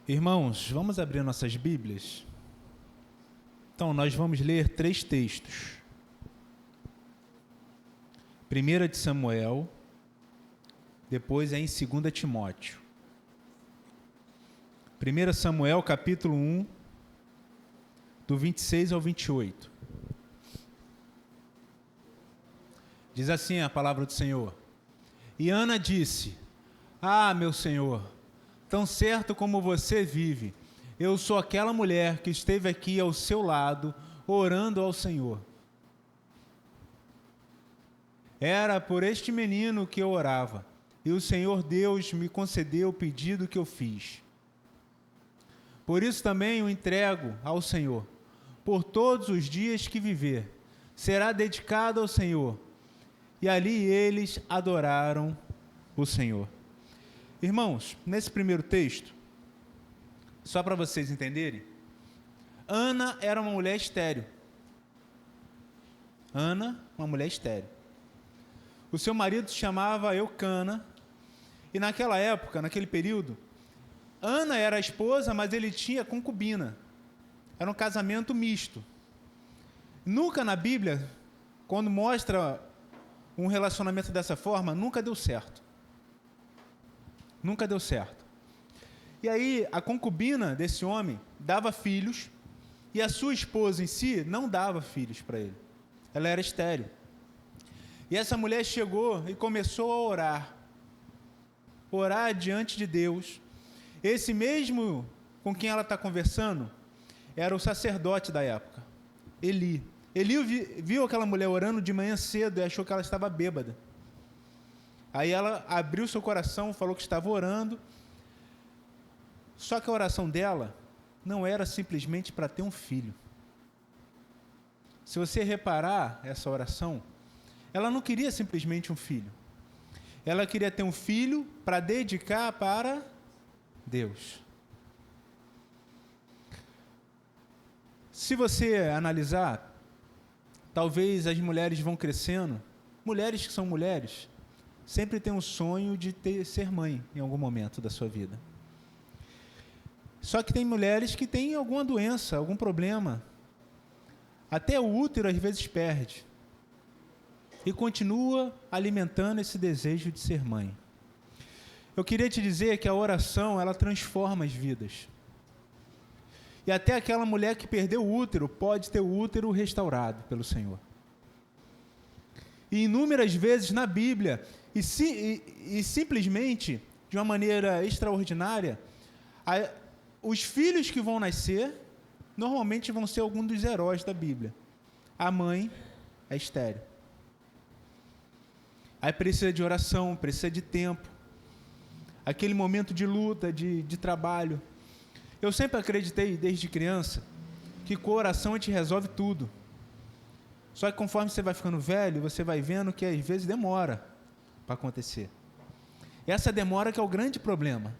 Irmãos, vamos abrir nossas Bíblias? Então, nós vamos ler 3 textos. 1 de Samuel, depois é em 2 Timóteo. 1 Samuel, capítulo 1, do 26 ao 28. Diz assim a palavra do Senhor. E Ana disse: Ah, meu Senhor, tão certo como você vive, eu sou aquela mulher que esteve aqui ao seu lado, orando ao Senhor. Era por este menino que eu orava, e o Senhor Deus me concedeu o pedido que eu fiz. Por isso também o entrego ao Senhor, por todos os dias que viver, será dedicado ao Senhor. E ali eles adoraram o Senhor. Irmãos, nesse primeiro texto, só para vocês entenderem, Ana era uma mulher estéril. Ana, uma mulher estéril. O seu marido se chamava Eucana, e naquela época, naquele período, Ana era a esposa, mas ele tinha concubina. Era um casamento misto. Nunca na Bíblia, quando mostra um relacionamento dessa forma, nunca deu certo. Nunca deu certo. E aí, a concubina desse homem dava filhos, e a sua esposa em si não dava filhos para ele. Ela era estéril. E essa mulher chegou e começou a orar diante de Deus. Esse mesmo com quem ela está conversando era o sacerdote da época, Eli. Eli viu aquela mulher orando de manhã cedo e achou que ela estava bêbada. Aí ela abriu seu coração, falou que estava orando. Só que a oração dela não era simplesmente para ter um filho. Se você reparar essa oração, ela não queria simplesmente um filho. Ela queria ter um filho para dedicar para Deus. Se você analisar, talvez as mulheres vão crescendo, mulheres que são mulheres, sempre têm um sonho de ser mãe em algum momento da sua vida. Só que tem mulheres que têm alguma doença, algum problema. Até o útero às vezes perde. E continua alimentando esse desejo de ser mãe. Eu queria te dizer que a oração, ela transforma as vidas. E até aquela mulher que perdeu o útero pode ter o útero restaurado pelo Senhor. E inúmeras vezes na Bíblia, e simplesmente, de uma maneira extraordinária, os filhos que vão nascer, normalmente vão ser algum dos heróis da Bíblia. A mãe é estéril. Aí precisa de oração, precisa de tempo. Aquele momento de luta, de trabalho. Eu sempre acreditei, desde criança, que com oração a gente resolve tudo. Só que conforme você vai ficando velho, você vai vendo que às vezes demora para acontecer. E essa demora que é o grande problema.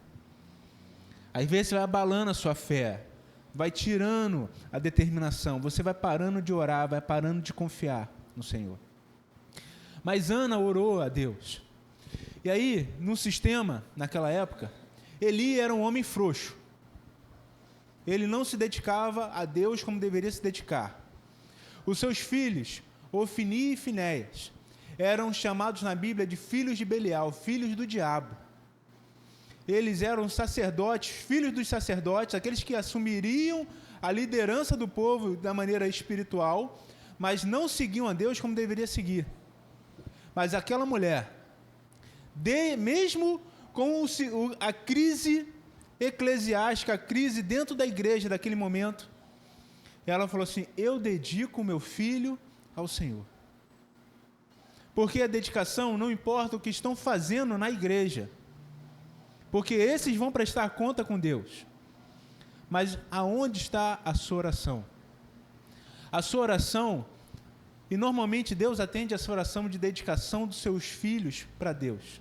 Às vezes você vai abalando a sua fé, vai tirando a determinação, você vai parando de orar, vai parando de confiar no Senhor. Mas Ana orou a Deus. E aí, no sistema, naquela época, Eli era um homem frouxo. Ele não se dedicava a Deus como deveria se dedicar. Os seus filhos, Ofni e Finéias, eram chamados na Bíblia de filhos de Belial, filhos do diabo. Eles eram sacerdotes, filhos dos sacerdotes, aqueles que assumiriam a liderança do povo da maneira espiritual, mas não seguiam a Deus como deveria seguir. Mas aquela mulher, mesmo com a crise eclesiástica, a crise dentro da igreja daquele momento, ela falou assim: eu dedico o meu filho ao Senhor. Porque a dedicação não importa o que estão fazendo na igreja, porque esses vão prestar conta com Deus. Mas aonde está a sua oração? A sua oração, e normalmente Deus atende a sua oração de dedicação dos seus filhos para Deus.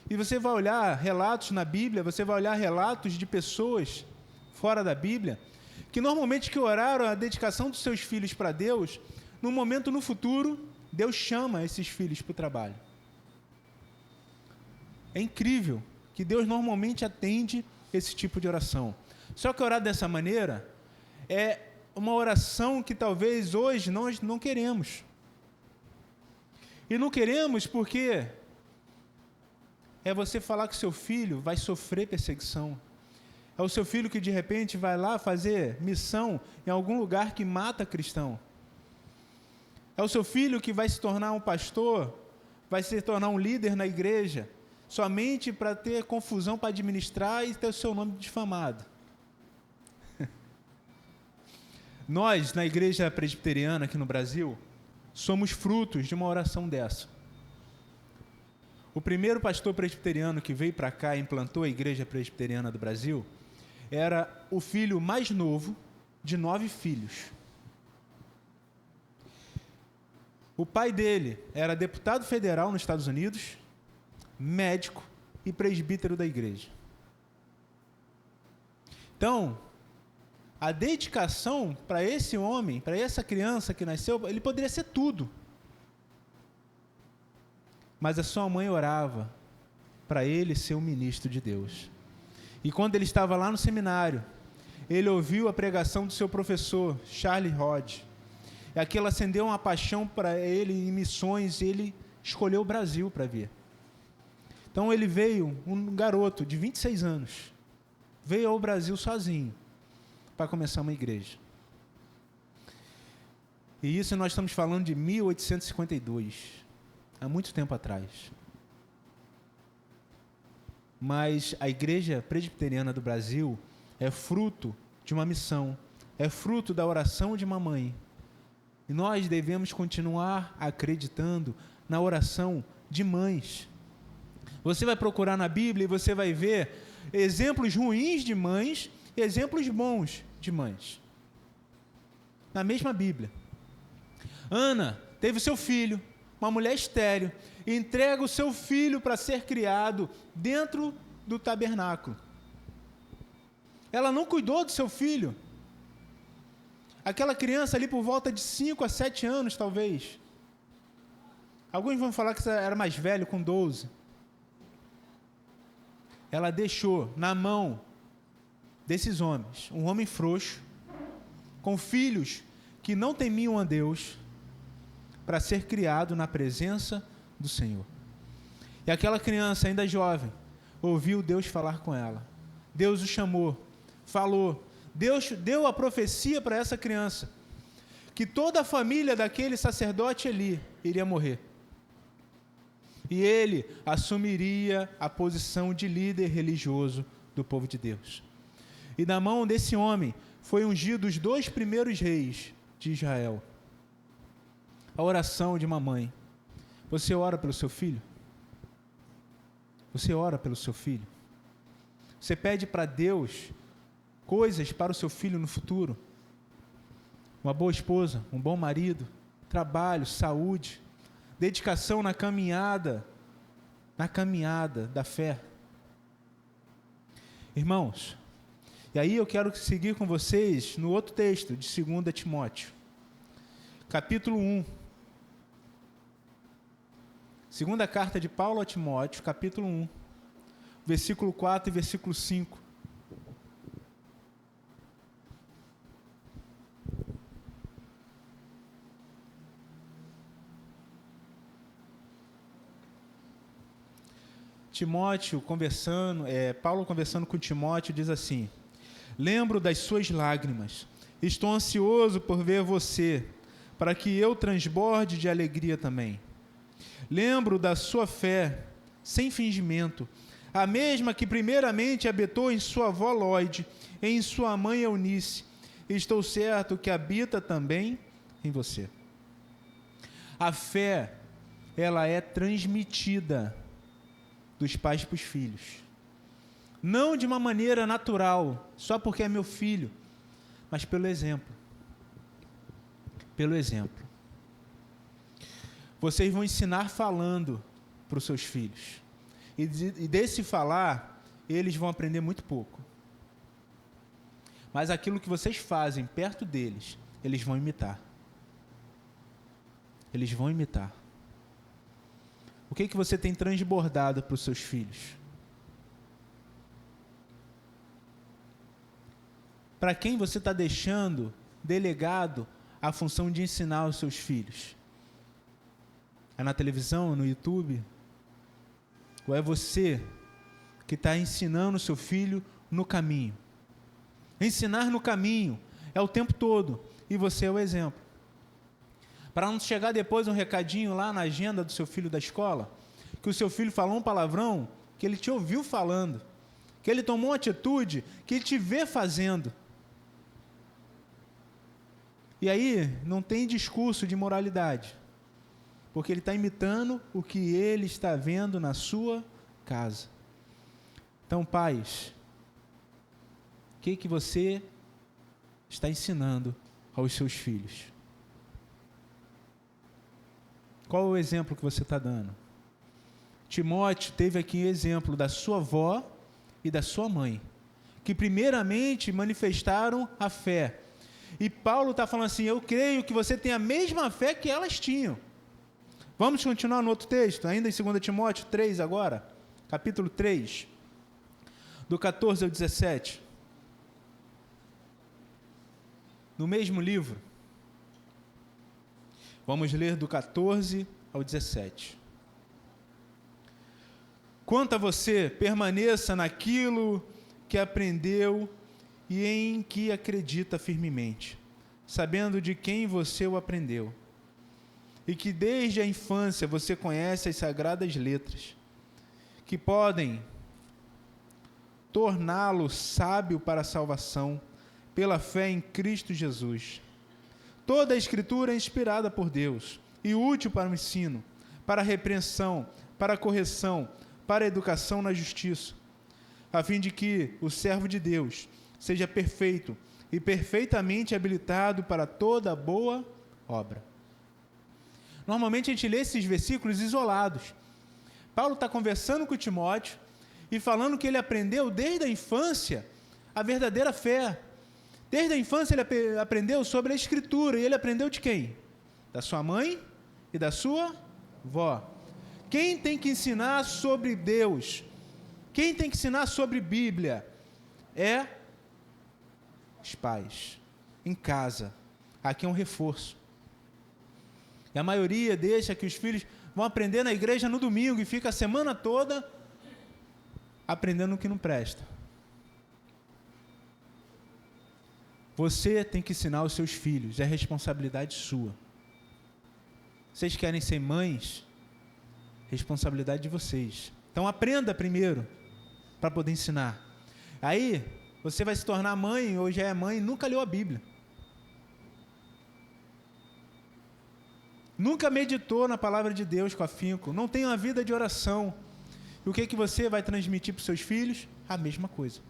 E você vai olhar relatos na Bíblia, você vai olhar relatos de pessoas fora da Bíblia, que normalmente que oraram a dedicação dos seus filhos para Deus, num momento no futuro, Deus chama esses filhos para o trabalho. É incrível que Deus normalmente atende esse tipo de oração. Só que orar dessa maneira é uma oração que talvez hoje nós não queremos. E não queremos porque é você falar que seu filho vai sofrer perseguição. É o seu filho que de repente vai lá fazer missão em algum lugar que mata cristão. É o seu filho que vai se tornar um pastor, vai se tornar um líder na igreja, somente para ter confusão para administrar e ter o seu nome difamado. Nós, na igreja presbiteriana aqui no Brasil, somos frutos de uma oração dessa. O primeiro pastor presbiteriano que veio para cá e implantou a igreja presbiteriana do Brasil era o filho mais novo de 9 filhos. O pai dele era deputado federal nos Estados Unidos, médico e presbítero da igreja. Então, a dedicação para esse homem, para essa criança que nasceu, ele poderia ser tudo. Mas a sua mãe orava para ele ser um ministro de Deus. E quando ele estava lá no seminário, ele ouviu a pregação do seu professor, Charles Hodge. E aquilo acendeu uma paixão para ele em missões, e ele escolheu o Brasil para vir. Então ele veio, um garoto de 26 anos, veio ao Brasil sozinho, para começar uma igreja. E isso nós estamos falando de 1852, há muito tempo atrás. Mas a igreja presbiteriana do Brasil é fruto de uma missão, é fruto da oração de uma mãe. E nós devemos continuar acreditando na oração de mães. Você vai procurar na Bíblia e você vai ver exemplos ruins de mães e exemplos bons de mães. Na mesma Bíblia. Ana teve seu filho, uma mulher estéril, e entrega o seu filho para ser criado dentro do tabernáculo. Ela não cuidou do seu filho. Aquela criança ali por volta de 5 a 7 anos, talvez. Alguns vão falar que era mais velho, com 12. Ela deixou na mão desses homens, um homem frouxo, com filhos que não temiam a Deus, para ser criado na presença do Senhor. E aquela criança, ainda jovem, ouviu Deus falar com ela. Deus o chamou, falou. Deus deu a profecia para essa criança, que toda a família daquele sacerdote ali iria morrer. E ele assumiria a posição de líder religioso do povo de Deus. E da mão desse homem foi ungido os 2 primeiros reis de Israel. A oração de uma mãe. Você ora pelo seu filho? Você ora pelo seu filho? Você pede para Deus coisas para o seu filho no futuro? Uma boa esposa, um bom marido, trabalho, saúde, dedicação na caminhada da fé. Irmãos, e aí eu quero seguir com vocês no outro texto de 2 Timóteo, capítulo 1. Segunda carta de Paulo a Timóteo, capítulo 1, versículo 4 e versículo 5. Paulo conversando com Timóteo diz assim: lembro das suas lágrimas, estou ansioso por ver você, para que eu transborde de alegria também. Lembro da sua fé, sem fingimento, a mesma que primeiramente habitou em sua avó Lóide, e em sua mãe Eunice, e estou certo que habita também em você. A fé, ela é transmitida dos pais para os filhos. Não de uma maneira natural, só porque é meu filho, mas pelo exemplo. Pelo exemplo. Vocês vão ensinar falando para os seus filhos. E desse falar, eles vão aprender muito pouco. Mas aquilo que vocês fazem perto deles, eles vão imitar. Eles vão imitar. O que você tem transbordado para os seus filhos? para quem você está deixando delegado a função de ensinar os seus filhos? É na televisão, no YouTube? Ou é você que está ensinando o seu filho no caminho? Ensinar no caminho é o tempo todo, e você é o exemplo. Para não chegar depois um recadinho lá na agenda do seu filho da escola, que o seu filho falou um palavrão que ele te ouviu falando, que ele tomou uma atitude que ele te vê fazendo. E aí não tem discurso de moralidade, porque ele está imitando o que ele está vendo na sua casa. Então, pais, o que você está ensinando aos seus filhos? Qual é o exemplo que você está dando? Timóteo teve aqui exemplo da sua avó e da sua mãe, que primeiramente manifestaram a fé. E Paulo está falando assim, eu creio que você tem a mesma fé que elas tinham. Vamos continuar no outro texto, ainda em 2 Timóteo 3 agora, capítulo 3, do 14 ao 17. No mesmo livro, vamos ler do 14 ao 17. Quanto a você, permaneça naquilo que aprendeu e em que acredita firmemente, sabendo de quem você o aprendeu, e que desde a infância você conhece as sagradas letras, que podem torná-lo sábio para a salvação, pela fé em Cristo Jesus. Toda a Escritura é inspirada por Deus e útil para o ensino, para a repreensão, para a correção, para a educação na justiça, a fim de que o servo de Deus seja perfeito e perfeitamente habilitado para toda boa obra. Normalmente a gente lê esses versículos isolados. Paulo está conversando com Timóteo e falando que ele aprendeu desde a infância a verdadeira fé. Desde a infância ele aprendeu sobre a Escritura. E ele aprendeu de quem? Da sua mãe e da sua vó. Quem tem que ensinar sobre Deus? Quem tem que ensinar sobre Bíblia? É os pais. Em casa. Aqui é um reforço. E a maioria deixa que os filhos vão aprender na igreja no domingo e fica a semana toda aprendendo o que não presta. Você tem que ensinar os seus filhos, é responsabilidade sua. Vocês querem ser mães? Responsabilidade de vocês. Então aprenda primeiro, para poder ensinar. Aí, você vai se tornar mãe, ou já é mãe, e nunca leu a Bíblia. Nunca meditou na palavra de Deus com afinco, não tem uma vida de oração. E o que você vai transmitir para os seus filhos? A mesma coisa.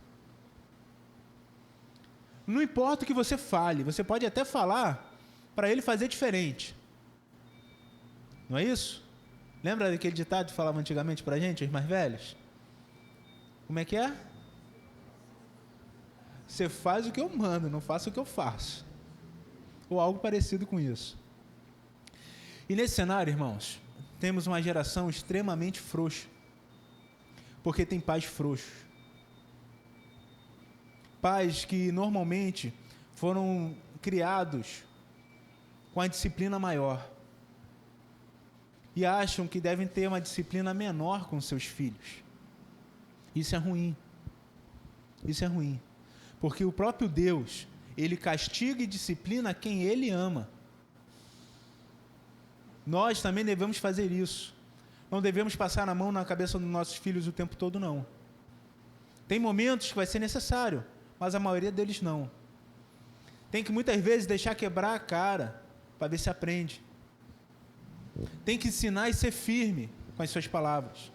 Não importa o que você fale, você pode até falar para ele fazer diferente. Não é isso? Lembra daquele ditado que falava antigamente para a gente, os mais velhos? Como é que é? Você faz o que eu mando, não faça o que eu faço. Ou algo parecido com isso. E nesse cenário, irmãos, temos uma geração extremamente frouxa. Porque tem pais frouxos. Pais que normalmente foram criados com a disciplina maior. E acham que devem ter uma disciplina menor com seus filhos. Isso é ruim. Isso é ruim. Porque o próprio Deus, Ele castiga e disciplina quem Ele ama. Nós também devemos fazer isso. Não devemos passar a mão na cabeça dos nossos filhos o tempo todo, não. Tem momentos que vai ser necessário, mas a maioria deles não. Tem que muitas vezes deixar quebrar a cara, para ver se aprende. Tem que ensinar e ser firme com as suas palavras.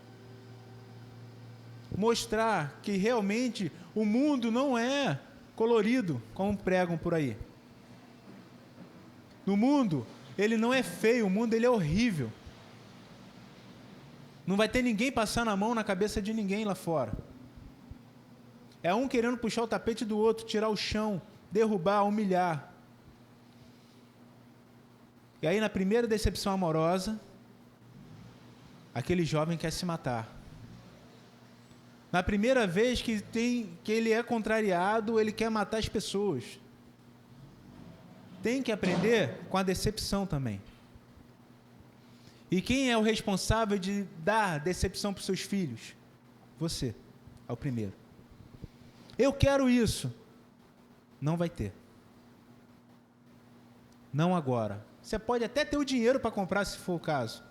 Mostrar que realmente o mundo não é colorido, como pregam por aí. No mundo, ele não é feio, o mundo ele é horrível. Não vai ter ninguém passando a mão na cabeça de ninguém lá fora. É um querendo puxar o tapete do outro, tirar o chão, derrubar, humilhar. E aí, na primeira decepção amorosa, aquele jovem quer se matar. Na primeira vez que ele é contrariado, ele quer matar as pessoas. Tem que aprender com a decepção também. E quem é o responsável de dar decepção para os seus filhos? Você, é o primeiro. Eu quero isso. Não vai ter. Não agora. Você pode até ter o dinheiro para comprar, se for o caso.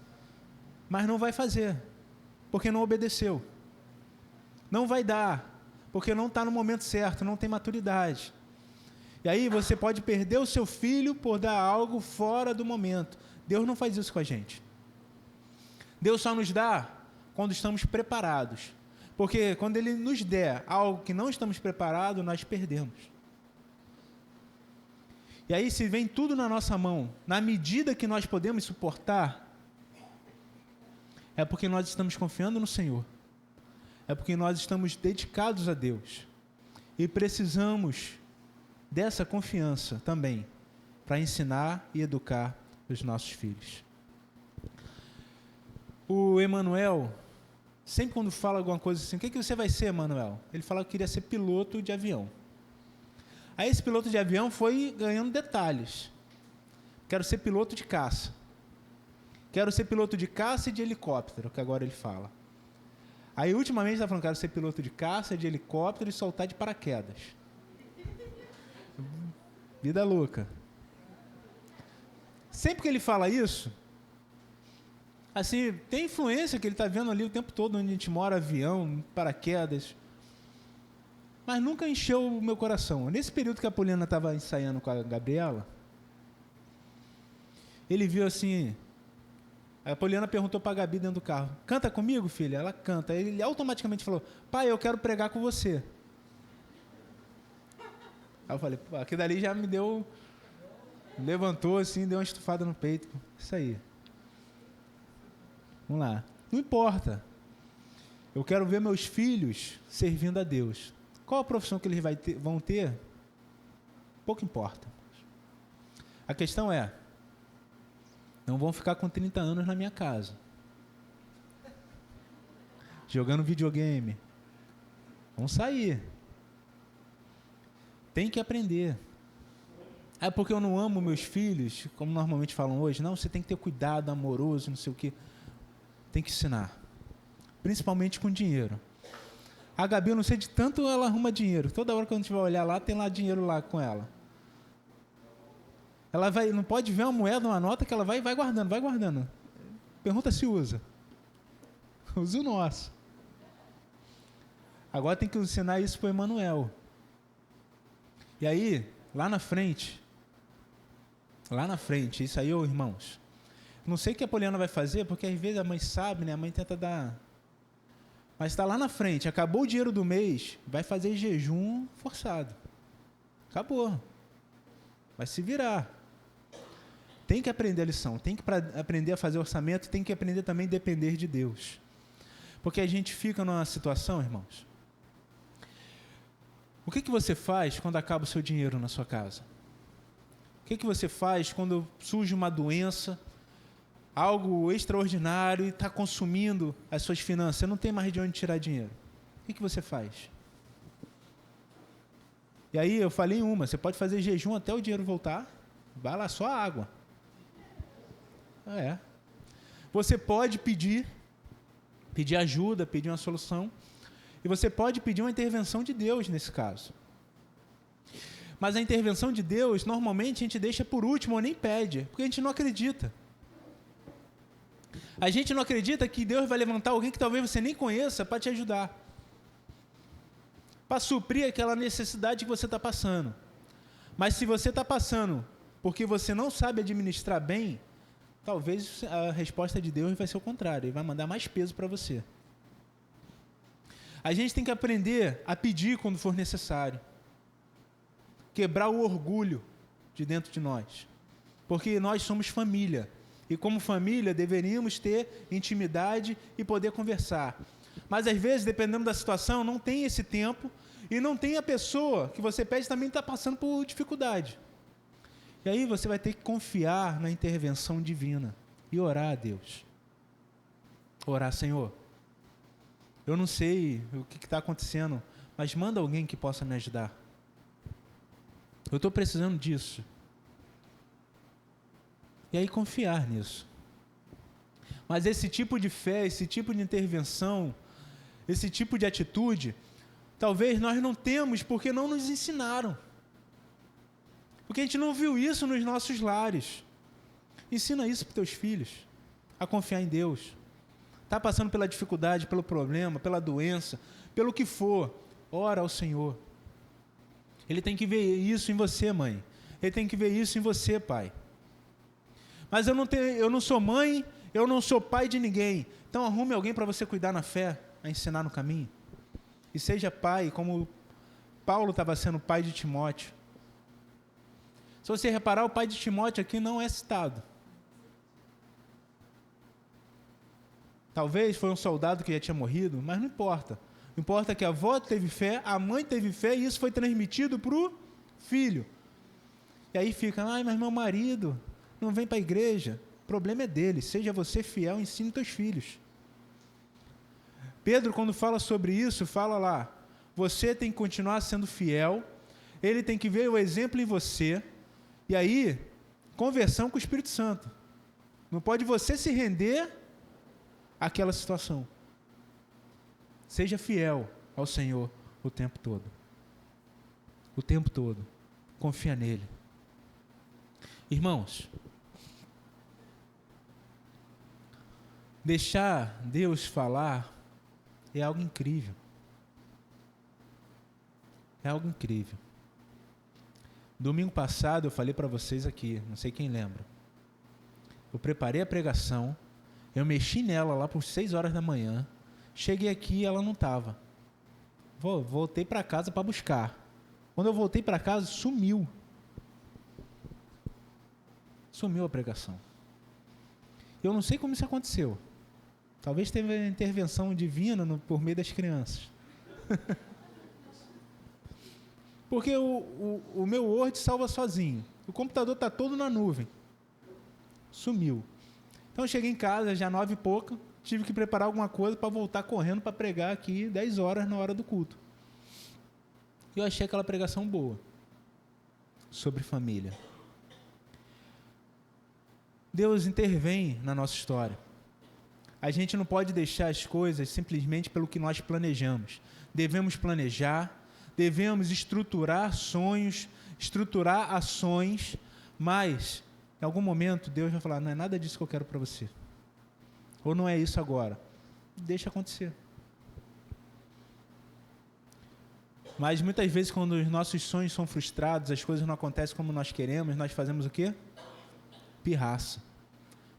Mas não vai fazer, porque não obedeceu. Não vai dar, porque não está no momento certo, não tem maturidade. E aí você pode perder o seu filho por dar algo fora do momento. Deus não faz isso com a gente. Deus só nos dá quando estamos preparados. Porque quando Ele nos der algo que não estamos preparados, nós perdemos. E aí, se vem tudo na nossa mão, na medida que nós podemos suportar, é porque nós estamos confiando no Senhor. É porque nós estamos dedicados a Deus. E precisamos dessa confiança também para ensinar e educar os nossos filhos. O Emanuel, sempre quando fala alguma coisa assim, o que você vai ser, Emanuel? Ele fala que queria ser piloto de avião. Aí esse piloto de avião foi ganhando detalhes. Quero ser piloto de caça. Quero ser piloto de caça e de helicóptero, que agora ele fala. Aí, ultimamente, ele está falando, quero ser piloto de caça, de helicóptero e soltar de paraquedas. Vida louca. Sempre que ele fala isso, assim, tem influência que ele está vendo ali o tempo todo, onde a gente mora, avião, paraquedas. Mas nunca encheu o meu coração. Nesse período que a Poliana estava ensaiando com a Gabriela, ele viu assim... A Poliana perguntou para a Gabi dentro do carro, canta comigo, filha? Ela canta. Ele automaticamente falou, pai, eu quero pregar com você. Aí eu falei, aquilo dali já me deu... Levantou assim, deu uma estufada no peito. Isso aí. Vamos lá. Não importa. Eu quero ver meus filhos servindo a Deus. Qual a profissão que eles vão ter? Pouco importa. A questão é, não vão ficar com 30 anos na minha casa, jogando videogame. Vão sair. Tem que aprender. É porque eu não amo meus filhos, como normalmente falam hoje. Não, você tem que ter cuidado, amoroso, não sei o quê. Tem que ensinar. Principalmente com dinheiro. A Gabi, eu não sei de tanto ela arruma dinheiro. Toda hora que a gente vai olhar lá, tem lá dinheiro lá com ela. Ela vai, não pode ver uma moeda, uma nota, que ela vai guardando, vai guardando. Pergunta se usa. Usa o nosso. Agora tem que ensinar isso para o Emanuel. E aí, lá na frente, isso aí, irmãos, não sei o que a Poliana vai fazer, porque às vezes a mãe sabe, né? A mãe tenta dar... Mas está lá na frente, acabou o dinheiro do mês, vai fazer jejum forçado. Acabou. Vai se virar. Tem que aprender a lição, tem que aprender a fazer orçamento, tem que aprender também a depender de Deus. Porque a gente fica numa situação, irmãos. O que você faz quando acaba o seu dinheiro na sua casa? O que você faz quando surge uma doença, algo extraordinário e está consumindo as suas finanças? Você não tem mais de onde tirar dinheiro. O que você faz? E aí eu falei você pode fazer jejum até o dinheiro voltar, vai lá, só água. Você pode pedir ajuda, pedir uma solução, e você pode pedir uma intervenção de Deus nesse caso. Mas a intervenção de Deus, normalmente a gente deixa por último ou nem pede, porque a gente não acredita. A gente não acredita que Deus vai levantar alguém que talvez você nem conheça para te ajudar, para suprir aquela necessidade que você está passando. Mas se você está passando porque você não sabe administrar bem, talvez a resposta de Deus vai ser o contrário, Ele vai mandar mais peso para você. A gente tem que aprender a pedir quando for necessário. Quebrar o orgulho de dentro de nós. Porque nós somos família. E como família deveríamos ter intimidade e poder conversar. Mas às vezes, dependendo da situação, não tem esse tempo e não tem a pessoa que você pede também está passando por dificuldade. E aí você vai ter que confiar na intervenção divina e orar a Deus. Orar, Senhor, Eu não sei o que está acontecendo, mas manda alguém que possa me ajudar. Eu estou precisando disso. E aí confiar nisso. Mas esse tipo de fé, esse tipo de intervenção, esse tipo de atitude, talvez nós não temos porque não nos ensinaram. Porque a gente não viu isso nos nossos lares. Ensina isso para os teus filhos, a confiar em Deus. Está passando pela dificuldade, pelo problema, pela doença, pelo que for, ora ao Senhor. Ele tem que ver isso em você, mãe. Ele tem que ver isso em você, pai. Mas eu não sou mãe, eu não sou pai de ninguém. Então arrume alguém para você cuidar na fé, a ensinar no caminho. E seja pai, como Paulo estava sendo pai de Timóteo. Se você reparar, o pai de Timóteo aqui não é citado. Talvez foi um soldado que já tinha morrido, mas não importa. Importa que a avó teve fé, a mãe teve fé, e isso foi transmitido para o filho. E aí fica, mas meu marido não vem para a igreja. O problema é dele, seja você fiel, ensine teus filhos. Pedro, quando fala sobre isso, fala lá, você tem que continuar sendo fiel, ele tem que ver o exemplo em você, e aí, conversão com o Espírito Santo. Não pode você se render àquela situação. Seja fiel ao Senhor o tempo todo. O tempo todo. Confia nele. Irmãos, deixar Deus falar é algo incrível. É algo incrível. Domingo passado eu falei para vocês aqui, não sei quem lembra. Eu preparei a pregação, eu mexi nela lá por 6 horas da manhã, cheguei aqui e ela não estava. Voltei para casa para buscar. Quando eu voltei para casa, sumiu. Sumiu a pregação. Eu não sei como isso aconteceu. Talvez teve a intervenção divina por meio das crianças. Porque o meu Word salva sozinho. O computador está todo na nuvem. Sumiu. Então eu cheguei em casa, já 9 e pouco, tive que preparar alguma coisa para voltar correndo para pregar aqui 10 horas na hora do culto. E eu achei aquela pregação boa. Sobre família. Deus intervém na nossa história. A gente não pode deixar as coisas simplesmente pelo que nós planejamos. Devemos planejar, devemos estruturar sonhos, estruturar ações, mas em algum momento Deus vai falar, não é nada disso que eu quero para você. Ou não é isso agora. Deixa acontecer. Mas muitas vezes quando os nossos sonhos são frustrados, as coisas não acontecem como nós queremos, nós fazemos o quê? Pirraça.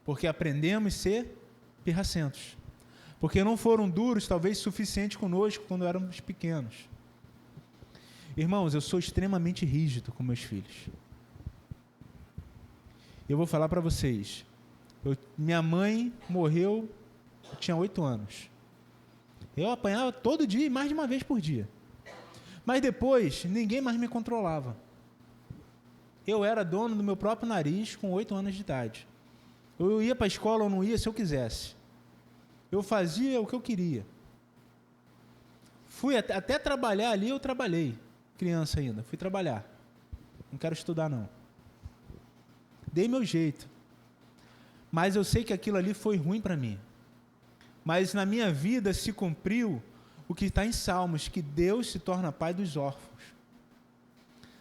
Porque aprendemos a ser pirracentos. Porque não foram duros, talvez, suficiente conosco quando éramos pequenos. Irmãos, eu sou extremamente rígido com meus filhos. Eu vou falar para vocês. Minha mãe morreu, eu tinha 8 anos. Eu apanhava todo dia, mais de uma vez por dia. Mas depois, ninguém mais me controlava. Eu era dono do meu próprio nariz com 8 anos de idade. Eu ia para a escola ou não ia se eu quisesse. Eu fazia o que eu queria. Fui até trabalhar ali, eu trabalhei. Criança ainda, fui trabalhar. Não quero estudar, não. Dei meu jeito. Mas eu sei que aquilo ali foi ruim para mim. Mas na minha vida se cumpriu o que está em Salmos, que Deus se torna pai dos órfãos.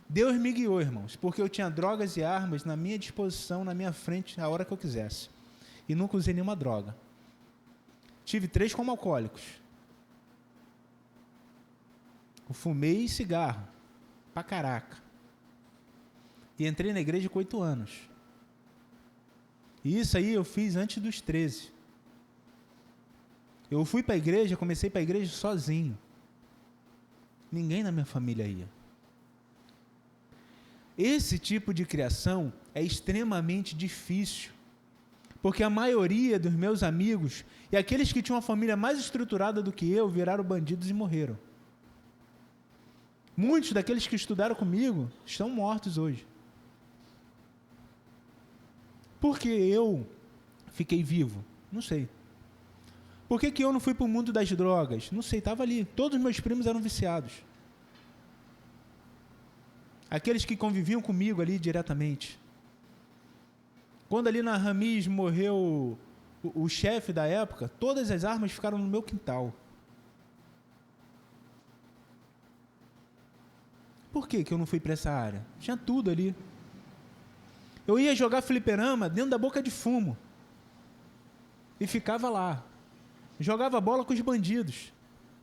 Deus me guiou, irmãos, porque eu tinha drogas e armas na minha disposição, na minha frente, a hora que eu quisesse. E nunca usei nenhuma droga. Tive 3 como alcoólicos. Eu fumei cigarro, pra caraca. E entrei na igreja com 8 anos. E isso aí eu fiz antes dos 13. Eu fui para a igreja, comecei para a igreja sozinho. Ninguém na minha família ia. Esse tipo de criação é extremamente difícil, porque a maioria dos meus amigos e aqueles que tinham uma família mais estruturada do que eu viraram bandidos e morreram. Muitos daqueles que estudaram comigo estão mortos hoje. Por que eu fiquei vivo? Não sei. Por que eu não fui para o mundo das drogas? Não sei, estava ali. Todos os meus primos eram viciados. Aqueles que conviviam comigo ali diretamente. Quando ali na Ramis morreu o chefe da época, todas as armas ficaram no meu quintal. Por que eu não fui para essa área? Tinha tudo ali. Eu ia jogar fliperama dentro da boca de fumo. E ficava lá. Jogava bola com os bandidos.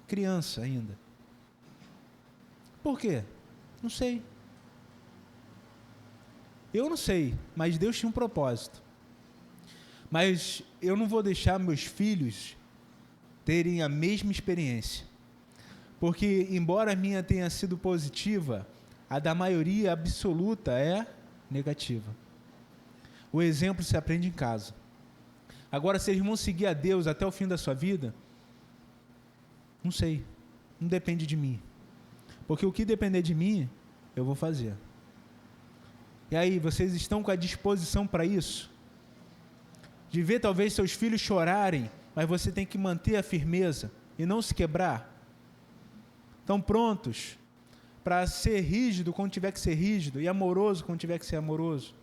Criança ainda. Por quê? Não sei. Eu não sei, mas Deus tinha um propósito. Mas eu não vou deixar meus filhos terem a mesma experiência. Porque, embora a minha tenha sido positiva, a da maioria absoluta é negativa. O exemplo se aprende em casa. Agora, se eles vão seguir a Deus até o fim da sua vida, não sei. Não depende de mim. Porque o que depender de mim, eu vou fazer. E aí, vocês estão com a disposição para isso? De ver talvez seus filhos chorarem, mas você tem que manter a firmeza e não se quebrar? Estão prontos para ser rígido quando tiver que ser rígido e amoroso quando tiver que ser amoroso?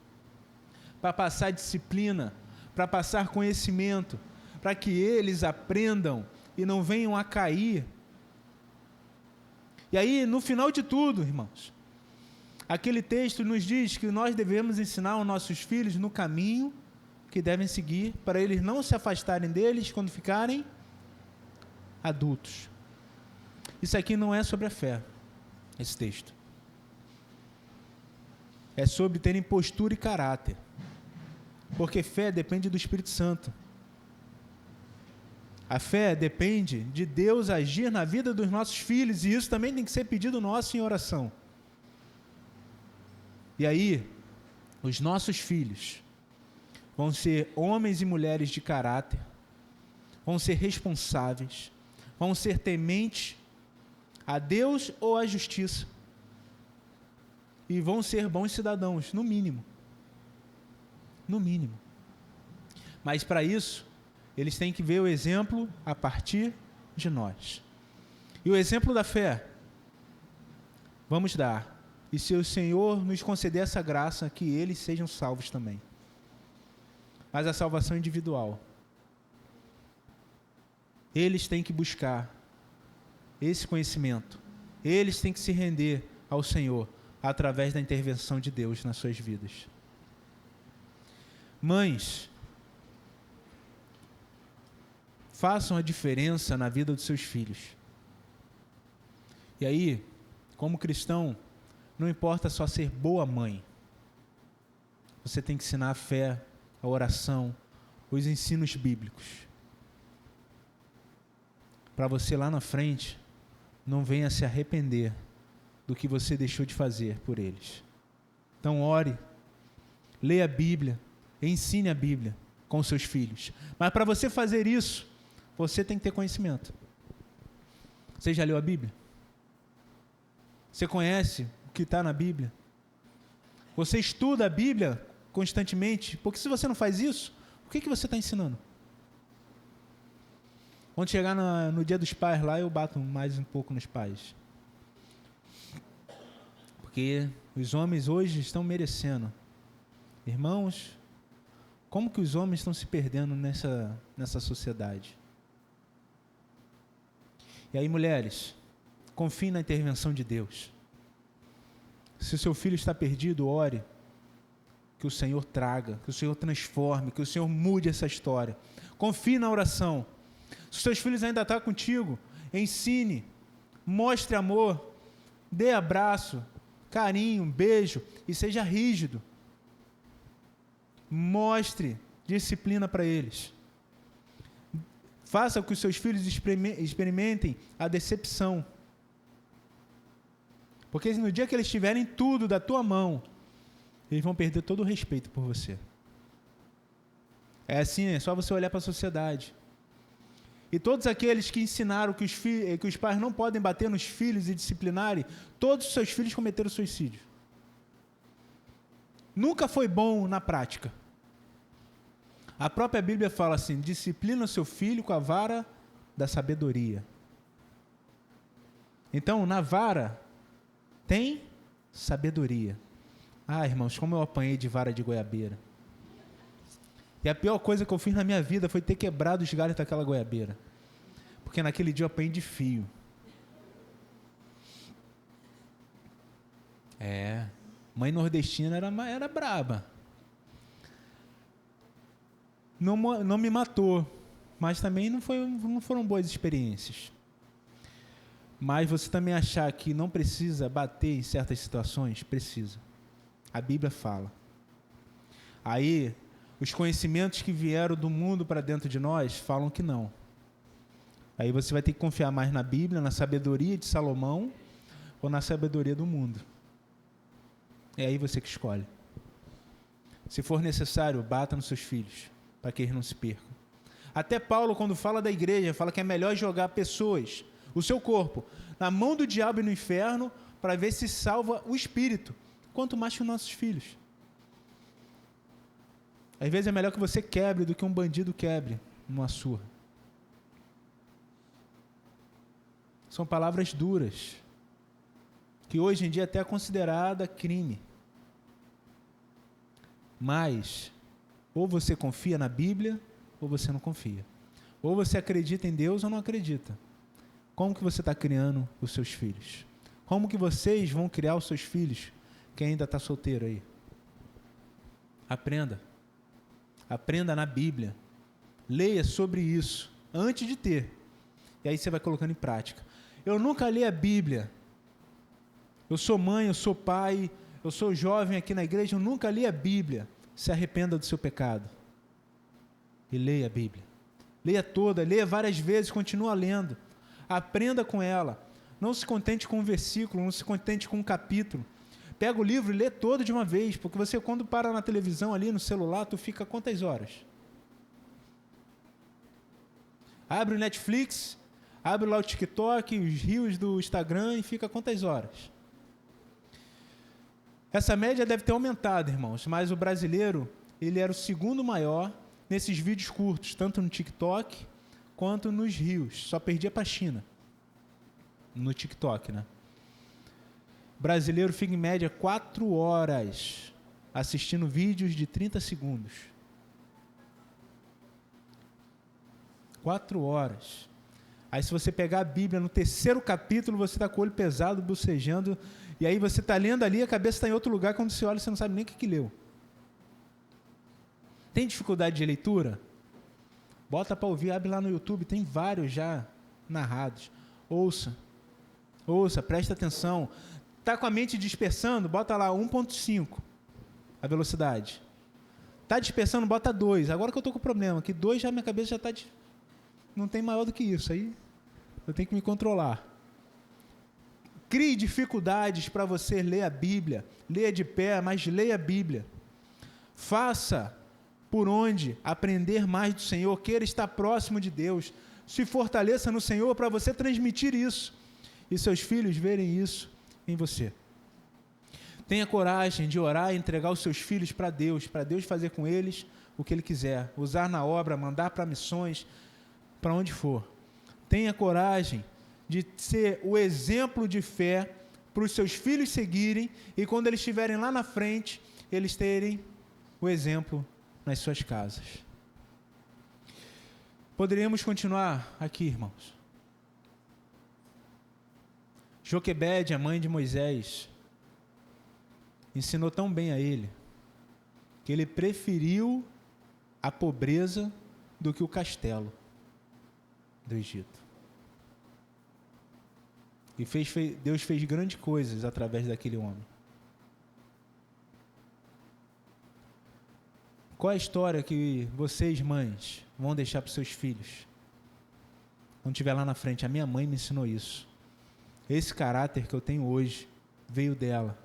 Para passar disciplina, para passar conhecimento, para que eles aprendam e não venham a cair. E aí, no final de tudo, irmãos, aquele texto nos diz que nós devemos ensinar os nossos filhos no caminho que devem seguir, para eles não se afastarem deles quando ficarem adultos. Isso aqui não é sobre a fé, esse texto. É sobre terem postura e caráter. Porque fé depende do Espírito Santo. A fé depende de Deus agir na vida dos nossos filhos, e isso também tem que ser pedido nosso em oração. E aí, os nossos filhos vão ser homens e mulheres de caráter, vão ser responsáveis, vão ser tementes a Deus ou à justiça, e vão ser bons cidadãos, no mínimo. No mínimo. Mas para isso, eles têm que ver o exemplo a partir de nós. E o exemplo da fé, vamos dar. E se o Senhor nos conceder essa graça, que eles sejam salvos também. Mas a salvação individual. Eles têm que buscar esse conhecimento. Eles têm que se render ao Senhor através da intervenção de Deus nas suas vidas. Mães, façam a diferença na vida dos seus filhos. E aí, como cristão, não importa só ser boa mãe. Você tem que ensinar a fé, a oração, os ensinos bíblicos. Para você lá na frente, não venha se arrepender do que você deixou de fazer por eles. Então ore, leia a Bíblia, ensine a Bíblia com seus filhos. Mas para você fazer isso, você tem que ter conhecimento. Você já leu a Bíblia? Você conhece o que está na Bíblia? Você estuda a Bíblia constantemente? Porque se você não faz isso, o que você está ensinando? Quando chegar no dia dos pais lá, eu bato mais um pouco nos pais. Porque os homens hoje estão merecendo. Irmãos, como que os homens estão se perdendo nessa sociedade? E aí, mulheres, confie na intervenção de Deus. Se o seu filho está perdido, ore. Que o Senhor traga, que o Senhor transforme, que o Senhor mude essa história. Confie na oração. Se os seus filhos ainda estão contigo, ensine, mostre amor, dê abraço, carinho, beijo e seja rígido. Mostre disciplina para eles. Faça com que os seus filhos experimentem a decepção. Porque no dia que eles tiverem tudo da tua mão, eles vão perder todo o respeito por você. É assim, é só você olhar para a sociedade. E todos aqueles que ensinaram que os pais não podem bater nos filhos e disciplinarem, todos os seus filhos cometeram suicídio. Nunca foi bom na prática. A própria Bíblia fala assim: disciplina seu filho com a vara da sabedoria. Então, na vara tem sabedoria. Ah, irmãos, como eu apanhei de vara de goiabeira. E a pior coisa que eu fiz na minha vida foi ter quebrado os galhos daquela goiabeira. Porque naquele dia eu apanhei de fio. Mãe nordestina era braba. Não me matou, mas também não foram boas experiências. Mas você também achar que não precisa bater em certas situações, precisa. A Bíblia fala. Aí, os conhecimentos que vieram do mundo para dentro de nós falam que não. Aí você vai ter que confiar mais na Bíblia, na sabedoria de Salomão ou na sabedoria do mundo. É aí você que escolhe. Se for necessário, bata nos seus filhos, para que eles não se percam. Até Paulo, quando fala da igreja, fala que é melhor jogar pessoas, o seu corpo, na mão do diabo e no inferno, para ver se salva o espírito, quanto mais que os nossos filhos. Às vezes é melhor que você quebre do que um bandido quebre numa surra. São palavras duras, que hoje em dia até é considerada crime. Mas, ou você confia na Bíblia, ou você não confia. Ou você acredita em Deus ou não acredita. Como que você está criando os seus filhos? Como que vocês vão criar os seus filhos, que ainda está solteiro aí? Aprenda. Aprenda na Bíblia. Leia sobre isso, antes de ter. E aí você vai colocando em prática. Eu nunca li a Bíblia. Eu sou mãe, eu sou pai, eu sou jovem aqui na igreja, eu nunca li a Bíblia. Se arrependa do seu pecado. E leia a Bíblia. Leia toda, leia várias vezes, continua lendo. Aprenda com ela. Não se contente com um versículo, não se contente com um capítulo. Pega o livro e lê todo de uma vez, porque você, quando para na televisão ali, no celular, tu fica quantas horas? Abre o Netflix, abre lá o TikTok, os reels do Instagram e fica quantas horas? Essa média deve ter aumentado, irmãos, mas o brasileiro, ele era o segundo maior nesses vídeos curtos, tanto no TikTok quanto nos reels. Só perdia para a China, no TikTok, né? O brasileiro fica em média 4 horas assistindo vídeos de 30 segundos. 4 horas. Aí se você pegar a Bíblia, no 3º capítulo, você está com o olho pesado, bocejando, e aí você está lendo ali, a cabeça está em outro lugar, quando você olha, você não sabe nem o que leu. Tem dificuldade de leitura? Bota para ouvir, abre lá no YouTube, tem vários já narrados. Ouça, presta atenção. Está com a mente dispersando? Bota lá 1.5, a velocidade. Está dispersando? Bota 2. Agora que eu estou com o problema, que 2 já minha cabeça já está... Não tem maior do que isso, aí eu tenho que me controlar. Crie dificuldades para você ler a Bíblia. Leia de pé, mas leia a Bíblia. Faça por onde aprender mais do Senhor, queira estar próximo de Deus. Se fortaleça no Senhor para você transmitir isso e seus filhos verem isso em você. Tenha coragem de orar e entregar os seus filhos para Deus fazer com eles o que Ele quiser, usar na obra, mandar para missões, para onde for. Tenha coragem de ser o exemplo de fé para os seus filhos seguirem e quando eles estiverem lá na frente, eles terem o exemplo nas suas casas. Poderíamos continuar aqui, irmãos. Joquebede, a mãe de Moisés, ensinou tão bem a ele, que ele preferiu a pobreza do que o castelo do Egito. E Deus fez grandes coisas através daquele homem. Qual a história que vocês, mães, vão deixar para os seus filhos? Quando estiver lá na frente, a minha mãe me ensinou isso. Esse caráter que eu tenho hoje veio dela.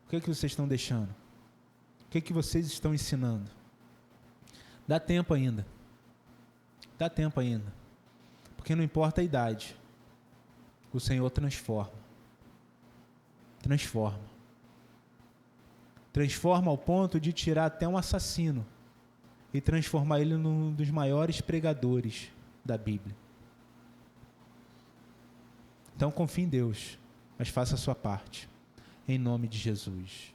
O que é que vocês estão deixando? O que é que vocês estão ensinando? Dá tempo ainda. Dá tempo ainda. Porque não importa a idade. O Senhor transforma. Transforma. Transforma ao ponto de tirar até um assassino e transformar ele num dos maiores pregadores da Bíblia. Então confie em Deus, mas faça a sua parte. Em nome de Jesus.